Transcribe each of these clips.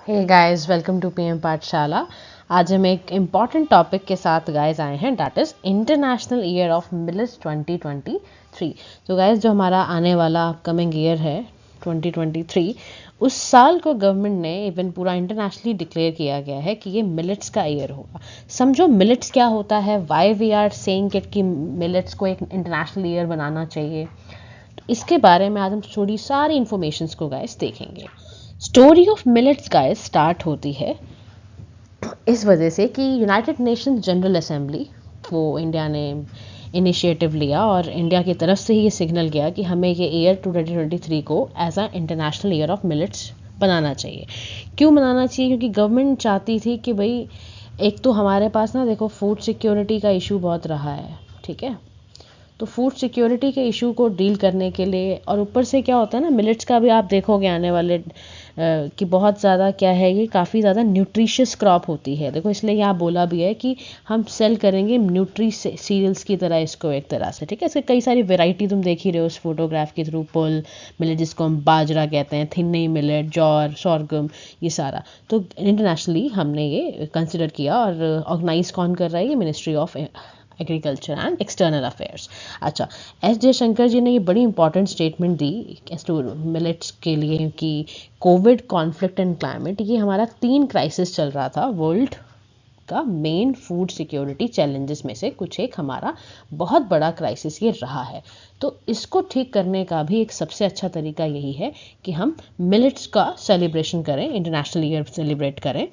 Hey guys, welcome to PM Pathshala. आज हम एक इम्पॉर्टेंट टॉपिक के साथ गाइस आए हैं, that is international year of millets 2023। तो गाइस, जो हमारा आने वाला अपकमिंग ईयर है 2023, उस साल को गवर्नमेंट ने इवन पूरा इंटरनेशनली डिक्लेयर किया गया है कि ये मिलेट्स का ईयर होगा। समझो मिलेट्स क्या होता है, why we are saying it कि मिलेट्स को एक इंटरनेशनल ईयर बनाना चाहिए। तो इसके बारे में आज हम थोड़ी सारी इन्फॉर्मेशंस को गाइस देखेंगे। Story of millets guys start होती है इस वजह से कि यूनाइटेड नेशंस जनरल असेंबली वो इंडिया ने इनिशिएटिव लिया और इंडिया की तरफ से ही ये सिग्नल गया कि हमें ये ईयर 2023 को as a international year of millets बनाना चाहिए। क्यों बनाना चाहिए? क्योंकि गवर्नमेंट चाहती थी कि भाई एक तो हमारे पास ना देखो फूड सिक्योरिटी का इशू बहुत रहा है, ठीक है। तो फूड सिक्योरिटी के इशू को डील करने के लिए, और ऊपर से क्या होता है ना, मिलेट्स का भी आप देखोगे आने वाले कि बहुत ज़्यादा क्या है, ये काफ़ी ज़्यादा न्यूट्रिशियस क्रॉप होती है। देखो इसलिए यहाँ बोला भी है कि हम सेल करेंगे न्यूट्री सीरियल्स की तरह इसको, एक तरह से, ठीक है। इसके कई सारी वेराइटी तुम देख ही रहे हो इस फोटोग्राफ के थ्रू। पर्ल मिलेट जिसको हम बाजरा कहते हैं, थिन्नी मिलेट, जौर, सोरगम, ये सारा। तो इंटरनेशनली हमने ये कंसिडर किया, और ऑर्गेनाइज कौन कर रहा है? ये ministry of agriculture and external affairs. अच्छा, एस जयशंकर जी ने ये बड़ी इंपॉर्टेंट स्टेटमेंट दी मिलेट्स के लिए कि कोविड, कॉन्फ्लिक्ट एंड क्लाइमेट, ये हमारा 3 क्राइसिस चल रहा था वर्ल्ड का। मेन फूड सिक्योरिटी चैलेंजेस में से कुछ एक हमारा बहुत बड़ा क्राइसिस ये रहा है। तो इसको ठीक करने का भी एक सबसे अच्छा तरीका यही है कि हम मिलेट्स का सेलिब्रेशन करें, इंटरनेशनल ईयर सेलिब्रेट करें,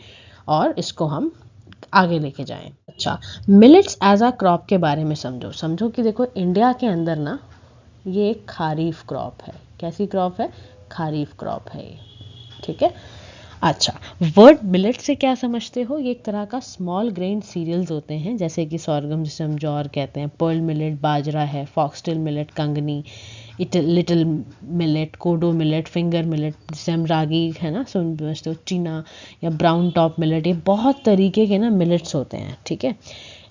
और इसको हम आगे लेके जाएं। अच्छा, मिलेट्स एज अ क्रॉप के बारे में समझो। समझो कि देखो इंडिया के अंदर ना ये एक खारीफ क्रॉप है। कैसी क्रॉप है? खारीफ क्रॉप है ये, ठीक है। अच्छा, वर्ड मिलेट से क्या समझते हो? ये एक तरह का स्मॉल ग्रेन सीरियल्स होते हैं, जैसे कि सोरगम जिसे हम जौर कहते हैं, पर्ल मिलेट बाजरा है, फॉक्सटेल मिलेट कंगनी, लिटिल मिलेट, कोडो मिलेट, फिंगर मिलेट जिसे हम रागी है ना समझते हो, चीना या ब्राउन टॉप मिलेट, ये बहुत तरीके के ना मिलेट्स होते हैं, ठीक है।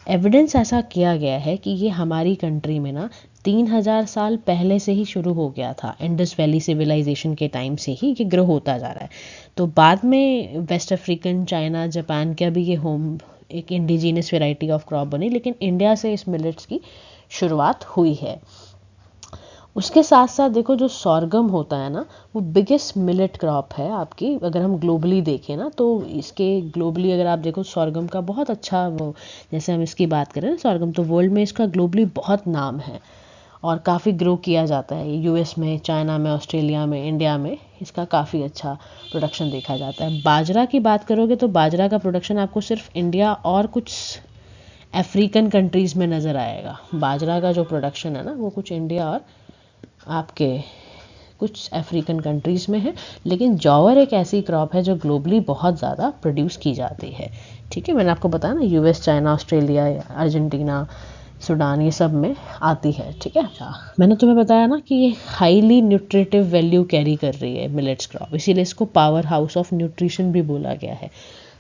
एविडेंस ऐसा किया गया है कि ये हमारी कंट्री में ना 3000 साल पहले से ही शुरू हो गया था। इंडस वैली सिविलाइजेशन के टाइम से ही ये ग्रो होता जा रहा है। तो बाद में वेस्ट अफ्रीकन, चाइना, जापान का भी ये होम एक इंडिजीनियस वेराइटी ऑफ क्रॉप बनी, लेकिन इंडिया से इस मिलेट्स की शुरुआत हुई है। उसके साथ साथ देखो जो सोरगम होता है ना, वो बिगेस्ट मिलेट क्रॉप है आपकी। अगर हम ग्लोबली देखें ना, तो इसके ग्लोबली अगर आप देखो सोरगम का बहुत अच्छा वो, जैसे हम इसकी बात करें ना सोरगम, तो वर्ल्ड में इसका ग्लोबली बहुत नाम है और काफ़ी ग्रो किया जाता है। यूएस में, चाइना में, ऑस्ट्रेलिया में, इंडिया में इसका काफ़ी अच्छा प्रोडक्शन देखा जाता है। बाजरा की बात करोगे तो बाजरा का प्रोडक्शन आपको सिर्फ इंडिया और कुछ अफ्रीकन कंट्रीज़ में नज़र आएगा। बाजरा का जो प्रोडक्शन है ना, वो कुछ इंडिया और आपके कुछ अफ्रीकन कंट्रीज़ में है। लेकिन जॉवर एक ऐसी क्रॉप है जो ग्लोबली बहुत ज़्यादा प्रोड्यूस की जाती है, ठीक है। मैंने आपको बताया ना, US, China, Australia, Argentina, Sudan, ये सब में आती है, ठीक है। अच्छा, मैंने तुम्हें बताया ना कि ये हाईली न्यूट्रिटिव वैल्यू कैरी कर रही है मिलेट्स क्रॉप, इसीलिए इसको पावर हाउस ऑफ न्यूट्रिशन भी बोला गया है।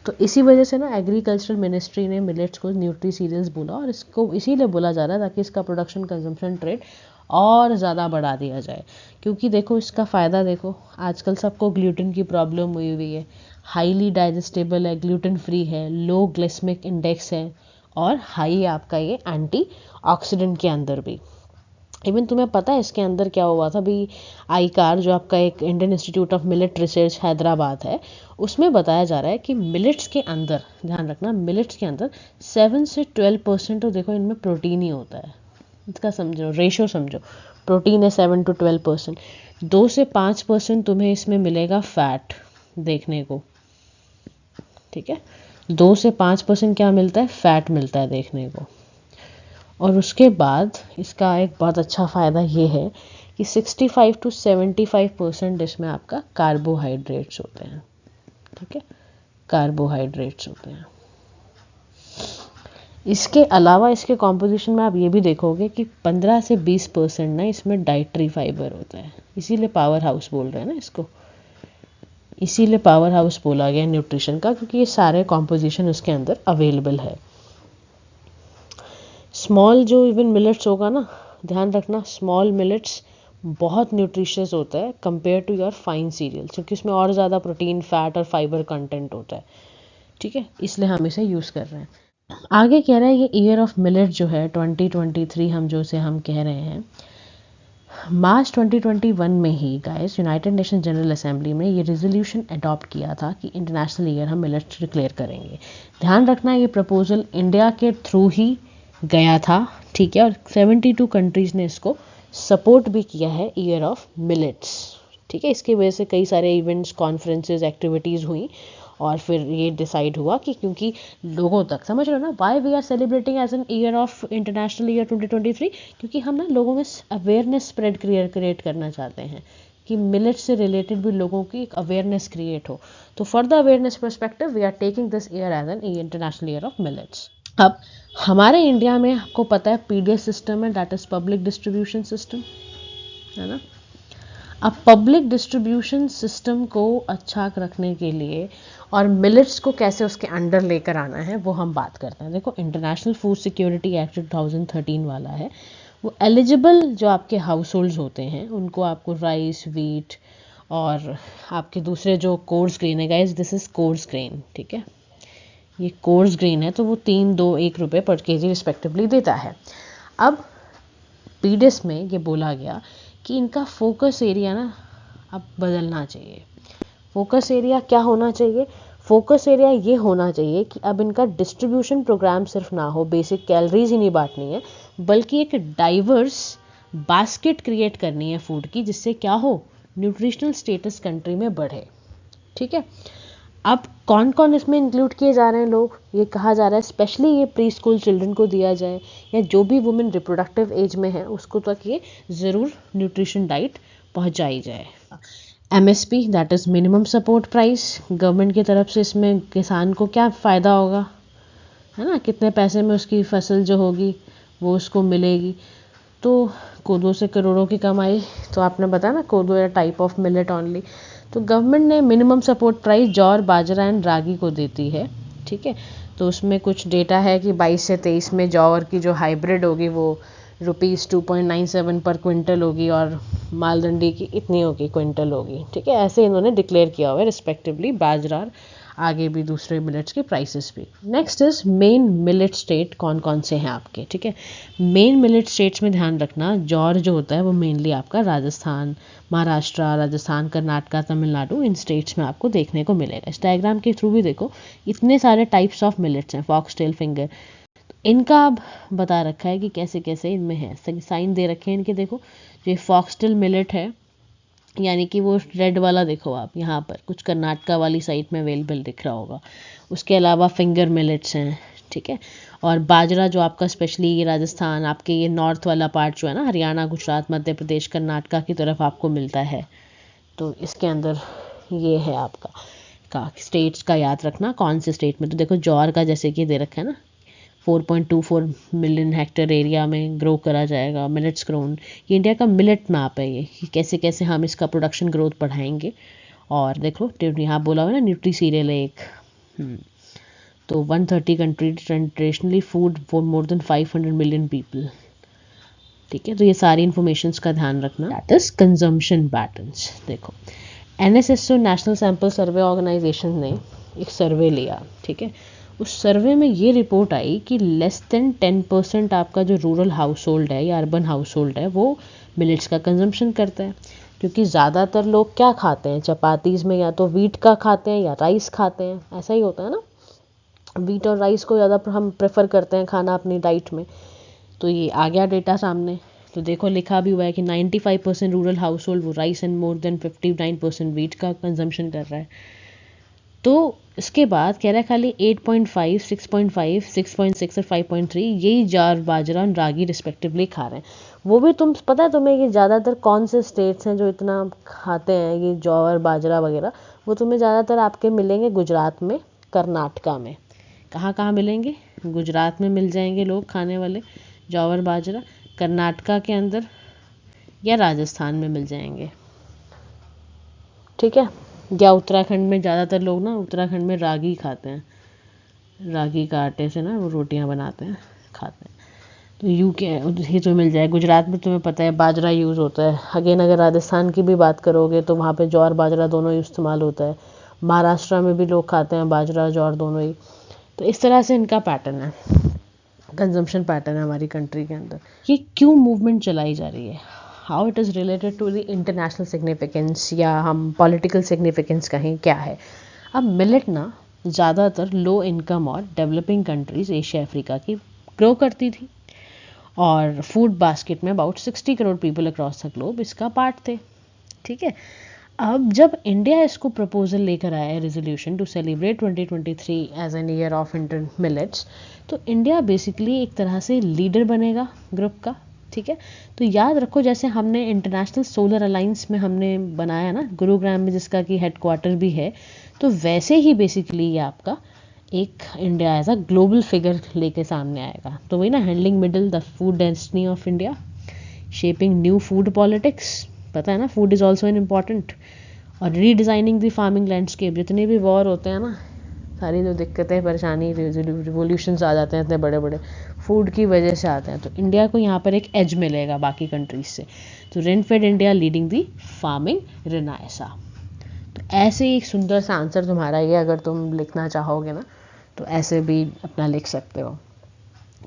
तो इसी वजह से ना एग्रीकल्चरल मिनिस्ट्री ने मिलेट्स को न्यूट्री सीरियल्स बोला, और इसको इसीलिए बोला जा रहा है ताकि इसका प्रोडक्शन, कंजम्पशन, ट्रेड और ज़्यादा बढ़ा दिया जाए। क्योंकि देखो इसका फ़ायदा देखो, आजकल सबको ग्लूटेन की प्रॉब्लम हुई है, हाईली डाइजेस्टेबल है, ग्लूटेन फ्री है, लो ग्लाइसेमिक इंडेक्स है, और हाई आपका ये एंटी ऑक्सीडेंट के अंदर भी। इवन तुम्हें पता है इसके अंदर क्या हुआ था? भी आईकार जो आपका एक Indian institute of millet research Hyderabad है, उसमें बताया जा रहा है कि मिलेट्स के अंदर, ध्यान रखना, मिलेट्स के अंदर 7 से 12% तो देखो इनमें प्रोटीन ही होता है। इसका समझो, रेशो समझो, प्रोटीन है 7 to 12%। 2 से 5% तुम्हें इसमें मिलेगा फैट देखने को, ठीक है। 2 से 5% क्या मिलता है? फैट मिलता है देखने को। और उसके बाद इसका एक बहुत अच्छा फ़ायदा ये है कि 65 to 75% इसमें आपका कार्बोहाइड्रेट्स होते हैं, ठीक है। कार्बोहाइड्रेट्स होते हैं। इसके अलावा इसके कॉम्पोजिशन में आप ये भी देखोगे कि 15 से 20% ना इसमें डाइटरी फाइबर होता है। इसीलिए पावर हाउस बोल रहे हैं ना इसको, इसीलिए पावर हाउस बोला गया न्यूट्रिशन का, क्योंकि ये सारे कॉम्पोजिशन उसके अंदर अवेलेबल है। स्मॉल जो इवन मिलेट्स होगा ना, ध्यान रखना, स्मॉल मिलेट्स बहुत न्यूट्रिशियस होता है compare to your fine cereals, क्योंकि उसमें और ज़्यादा प्रोटीन, फैट और फाइबर कंटेंट होता है। ठीक है, इसलिए हम इसे यूज़ कर रहे हैं। आगे कह रहा है ये ईयर ऑफ मिलेट जो है 2023 हम जो से हम कह रहे हैं, मार्च 2021 में ही guys United Nation general assembly में ये रेजोल्यूशन अडॉप्ट किया था कि इंटरनेशनल ईयर हम मिलेट्स डिक्लेयर करेंगे। ध्यान रखना ये प्रपोजल इंडिया के थ्रू ही गया था, ठीक है, और 72 कंट्रीज़ ने इसको सपोर्ट भी किया है ईयर ऑफ मिलेट्स। ठीक है, इसकी वजह से कई सारे इवेंट्स, कॉन्फ्रेंसेज, एक्टिविटीज़ हुई और फिर ये डिसाइड हुआ कि क्योंकि लोगों तक, समझ रहे हो ना, why we are celebrating as an year of international year 2023, क्योंकि हम ना लोगों में अवेयरनेस स्प्रेड क्रिएट करना चाहते हैं कि मिलेट से रिलेटेड भी लोगों की एक अवेयरनेस क्रिएट हो। तो for the awareness perspective we are taking this year as an international year of millets. अब हमारे इंडिया में आपको पता है पीडीएस सिस्टम है, that is public distribution system, है ना। अब पब्लिक डिस्ट्रीब्यूशन सिस्टम को अच्छा रखने के लिए और मिलेट्स को कैसे उसके अंडर लेकर आना है वो हम बात करते हैं। देखो, इंटरनेशनल फूड सिक्योरिटी एक्ट 2013 वाला है, वो एलिजिबल जो आपके हाउस होल्ड्स होते हैं उनको आपको राइस, वीट और आपके दूसरे जो कोर्स ग्रेन है, guys this is coarse grain, ठीक है, ये कोर्स ग्रेन है, तो वो 3, 2, 1 रुपये पर केजी रिस्पेक्टिवली देता है। अब पीडीएस में ये बोला गया कि इनका फोकस एरिया ना अब बदलना चाहिए। फोकस एरिया क्या होना चाहिए? फोकस एरिया ये होना चाहिए कि अब इनका डिस्ट्रीब्यूशन प्रोग्राम सिर्फ ना हो, बेसिक कैलोरीज ही नहीं बांटनी है, बल्कि एक डाइवर्स बास्केट क्रिएट करनी है फूड की, जिससे क्या हो, न्यूट्रिशनल स्टेटस कंट्री में बढ़े। ठीक है, अब कौन कौन इसमें इंक्लूड किए जा रहे हैं लोग, ये कहा जा रहा है स्पेशली ये प्री स्कूल चिल्ड्रन को दिया जाए, या जो भी वुमेन रिप्रोडक्टिव एज में है उसको तक ये ज़रूर न्यूट्रिशन डाइट पहुंचाई जाए। MSP that is minimum support price, government की तरफ से इसमें किसान को क्या फ़ायदा होगा, है ना, कितने पैसे में उसकी फसल जो होगी वो उसको मिलेगी। तो कोदो से करोड़ों की कमाई, तो आपने बताया ना, कोदो या टाइप ऑफ मिलेट ऑनली। तो गवर्नमेंट ने मिनिमम सपोर्ट प्राइस जौर, बाजरा एंड रागी को देती है। ठीक है, तो उसमें कुछ डेटा है कि 22 से 23 में जौर की जो हाइब्रिड होगी वो ₹2.97 पर क्विंटल होगी और मालदंडी की इतनी होगी, क्विंटल होगी। ठीक है, ऐसे इन्होंने डिक्लेयर किया हुआ है रिस्पेक्टिवली, बाजरा, आगे भी दूसरे मिलेट्स के प्राइसेस भी। Next is main millet state कौन कौन से हैं आपके। ठीक है, मेन मिलेट स्टेट्स में ध्यान रखना, जौर जो होता है वो मेनली आपका राजस्थान, महाराष्ट्र, राजस्थान, कर्नाटका, तमिलनाडु, इन स्टेट्स में आपको देखने को मिलेगा। इस डायग्राम के थ्रू भी देखो इतने सारे टाइप्स ऑफ मिलेट्स हैं, फॉक्सटेल, फिंगर, इनका अब बता रखा है कि कैसे कैसे इनमें है, साइन दे रखे हैं इनके। देखो, जो फॉक्सटेल मिलेट है, यानी कि वो रेड वाला देखो आप यहाँ पर, कुछ कर्नाटका वाली साइड में अवेलेबल दिख रहा होगा। उसके अलावा फिंगर मिलेट्स हैं, ठीक है, और बाजरा जो आपका स्पेशली ये राजस्थान, आपके ये नॉर्थ वाला पार्ट जो है ना, हरियाणा, गुजरात, मध्य प्रदेश, कर्नाटका की तरफ आपको मिलता है। तो इसके अंदर ये है आपका स्टेट्स का याद रखना, कौन से स्टेट में। तो देखो जौर का जैसे कि दे रखा है ना, 4.24 मिलियन हेक्टेयर एरिया में ग्रो करा जाएगा, मिलेट्स ग्रोन। ये इंडिया का मिलेट मैप है, ये कि कैसे कैसे हम इसका प्रोडक्शन ग्रोथ बढ़ाएंगे। और देखो यहाँ बोला हुआ ना, न्यूट्री सीरियल है एक, तो 130 country traditionally food for more than 500 million people. ठीक है, तो ये सारी इन्फॉर्मेशन का ध्यान रखना। That is consumption patterns. देखो, NSSO national sample survey organisation ने एक सर्वे लिया, ठीक है, उस सर्वे में ये रिपोर्ट आई कि लेस देन 10% आपका जो रूरल हाउस होल्ड है या अर्बन हाउस होल्ड है वो मिलेट्स का कंजम्पशन करता है। क्योंकि ज़्यादातर लोग क्या खाते हैं चपातीज़ में, या तो वीट का खाते हैं या राइस खाते हैं, ऐसा ही होता है ना, वीट और राइस को ज़्यादा हम प्रेफर करते हैं खाना अपनी डाइट में। तो ये आ गया डेटा सामने, तो देखो लिखा भी हुआ है कि 95% रूरल हाउस होल्ड वो rice and more than 59% wheat का कंजम्पशन कर रहा है। तो इसके बाद कह रहा है खाली 8.5, 6.5, 6.6 और 5.3 यही ज्वार, बाजरा और रागी रिस्पेक्टिवली खा रहे हैं। वो भी तुम पता है तुम्हें ये ज़्यादातर कौन से स्टेट्स हैं जो इतना खाते हैं ये ज्वार, बाजरा वगैरह? वो तुम्हें ज़्यादातर आपके मिलेंगे गुजरात में, कर्नाटका में। कहाँ कहाँ मिलेंगे? गुजरात में मिल जाएंगे लोग खाने वाले ज्वार, बाजरा, कर्नाटका के अंदर, या राजस्थान में मिल जाएंगे। ठीक है, या उत्तराखंड में ज़्यादातर लोग ना, उत्तराखंड में रागी खाते हैं, रागी का आटे से ना वो रोटियां बनाते हैं, खाते हैं। तो यूके ही तुम्हें मिल जाए। गुजरात में तुम्हें पता है बाजरा यूज़ होता है। अगेन अगर राजस्थान की भी बात करोगे तो वहाँ पे ज्वार बाजरा दोनों ही इस्तेमाल होता है। महाराष्ट्र में भी लोग खाते हैं बाजरा ज्वार दोनों ही। तो इस तरह से इनका पैटर्न है, कंजम्पशन पैटर्न है हमारी कंट्री के अंदर। ये क्यों मूवमेंट चलाई जा रही है, how it is related to the international significance, या हम पॉलिटिकल सिग्निफिकेंस कहें क्या है। अब मिलेट ना ज़्यादातर लो इनकम और डेवलपिंग कंट्रीज़ एशिया अफ्रीका की ग्रो करती थी, और फूड बास्केट में about 60 crore people across the globe इसका पार्ट थे। ठीक है, अब जब इंडिया इसको प्रपोजल लेकर आया है resolution to celebrate 2023 as an year of inter millets, तो इंडिया बेसिकली एक तरह से लीडर बनेगा ग्रुप का। ठीक है, तो याद रखो जैसे हमने इंटरनेशनल सोलर अलायंस में हमने बनाया ना गुरुग्राम में, जिसका कि हेडक्वार्टर भी है, तो वैसे ही बेसिकली ये आपका एक India as a global figure लेके सामने आएगा। तो वही ना, handling middle the food destiny of India, shaping new food politics, पता है ना food is also an important, और रीडिज़ाइनिंग द फार्मिंग लैंडस्केप। जितने भी वॉर होते हैं ना, सारी जो दिक्कतें परेशानी रिवोल्यूशंस आ जाते हैं इतने बड़े बड़े, फूड की वजह से आते हैं। तो इंडिया को यहाँ पर एक एज मिलेगा बाकी कंट्रीज से। तो रेनफेड इंडिया लीडिंग दी फार्मिंग रिनायसा। तो ऐसे ही एक सुंदर सा आंसर तुम्हारा ये, अगर तुम लिखना चाहोगे ना तो ऐसे भी अपना लिख सकते हो।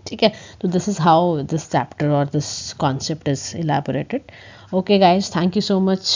ठीक है, तो this is how this chapter और this concept is elaborated. Okay guys, thank you so much